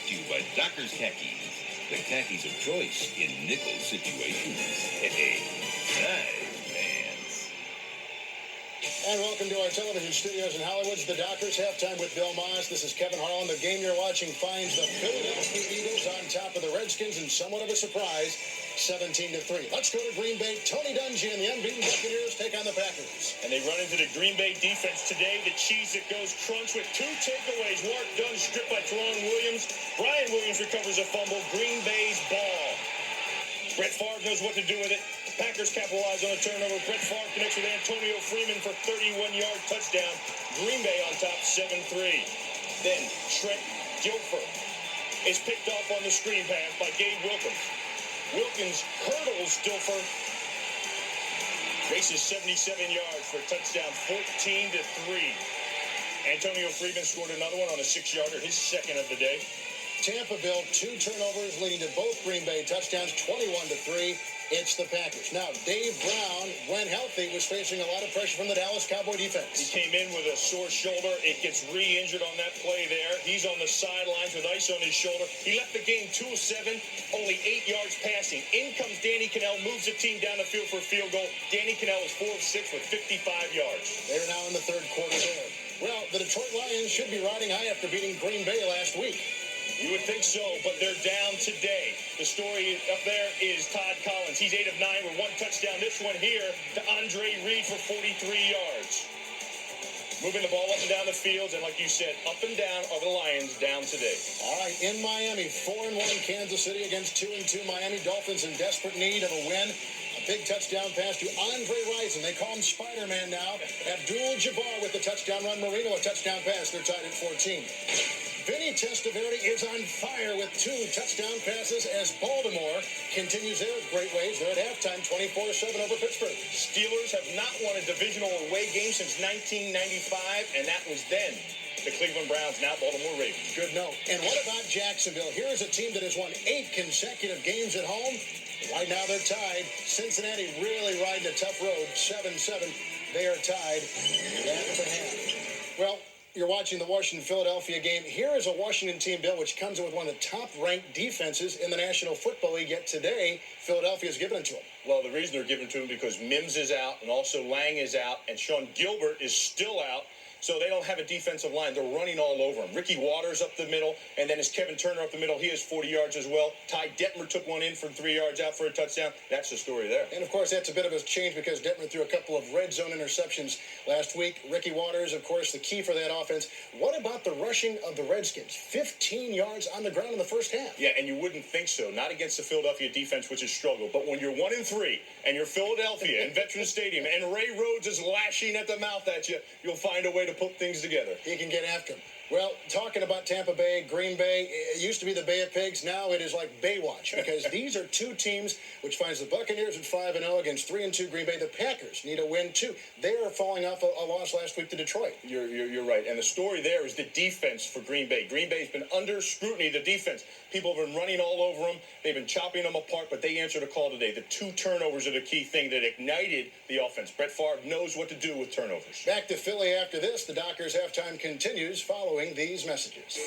to you by Doctor's Khakis, the khakis of choice in nickel situations. Hey, nice pants. And welcome to our television studios in Hollywood. The Dockers halftime with Bill Maas. This is Kevin Harlan. The game you're watching finds the Philadelphia Eagles on top of the Redskins in somewhat of a surprise, 17-3. Let's go to Green Bay. Tony Dungy and the unbeaten Buccaneers take on the Packers. And they run into the Green Bay defense today. The cheese that goes crunch with 2 takeaways. Mark Dunn stripped by Teron Williams. Brian Williams recovers a fumble. Green Bay's ball. Brett Favre knows what to do with it. Packers capitalize on a turnover. Brett Favre connects with Antonio Freeman for 31-yard touchdown. Green Bay on top 7-3. Then Trent Dilfer is picked off on the screen pass by Gabe Wilkins. Wilkins hurdles Dilfer. Races 77 yards for a touchdown, 14-3. Antonio Freeman scored another one on a 6-yarder, his second of the day. Tampa built 2 turnovers leading to both Green Bay touchdowns, 21-3. It's the Packers. Now, Dave Brown, when healthy, was facing a lot of pressure from the Dallas Cowboy defense. He came in with a sore shoulder. It gets re-injured on that play there. He's on the sidelines with ice on his shoulder. He left the game 2 of 7, only 8 yards passing. In comes Danny Cannell, moves the team down the field for a field goal. Danny Cannell is 4 of 6 with 55 yards. They're now in the third quarter there. Well, the Detroit Lions should be riding high after beating Green Bay last week. You would think so, but they're down today. The story up there is Todd Collins. He's 8 of 9 with 1 touchdown. This one here to Andre Reed for 43 yards. Moving the ball up and down the field, and like you said, up and down are the Lions down today. All right, in Miami, 4-1 Kansas City against 2-2 Miami Dolphins in desperate need of a win. A big touchdown pass to Andre Rison. They call him Spider-Man now. Abdul-Jabbar with the touchdown run. Marino a touchdown pass. They're tied at 14. Vinny Testaverde is on fire with 2 touchdown passes as Baltimore continues their great ways. They're at halftime, 24-7 over Pittsburgh. Steelers have not won a divisional away game since 1995, and that was then. The Cleveland Browns, now Baltimore Ravens. Good note. And what about Jacksonville? Here is a team that has won 8 consecutive games at home. Right now they're tied. Cincinnati really riding a tough road, 7-7. They are tied at the half. Well, you're watching the Washington-Philadelphia game. Here is a Washington team, Bill, which comes in with one of the top-ranked defenses in the National Football League. Yet today, Philadelphia is giving it to them. Well, the reason they're giving it to them because Mims is out, and also Lang is out, and Sean Gilbert is still out. So they don't have a defensive line. They're running all over them. Ricky Waters up the middle, and then it's Kevin Turner up the middle. He has 40 yards as well. Ty Detmer took one in from 3 yards out for a touchdown. That's the story there. And, of course, that's a bit of a change because Detmer threw a couple of red zone interceptions last week. Ricky Waters, of course, the key for that offense. What about the rushing of the Redskins? 15 yards on the ground in the first half. Yeah, and you wouldn't think so. Not against the Philadelphia defense, which has struggled. But when you're 1-3 and you're Philadelphia in Veterans Stadium and Ray Rhodes is lashing at the mouth at you, you'll find a way to put things together. He can get after him. Well, talking about Tampa Bay, Green Bay, it used to be the Bay of Pigs. Now it is like Baywatch because these are 2 teams which finds the Buccaneers at 5-0 against 3-2 Green Bay. The Packers need a win, too. They are falling off a loss last week to Detroit. You're right. And the story there is the defense for Green Bay. Green Bay's been under scrutiny, the defense. People have been running all over them. They've been chopping them apart, but they answered a call today. The 2 turnovers are the key thing that ignited the offense. Brett Favre knows what to do with turnovers. Back to Philly after this. The Dockers halftime continues following these messages.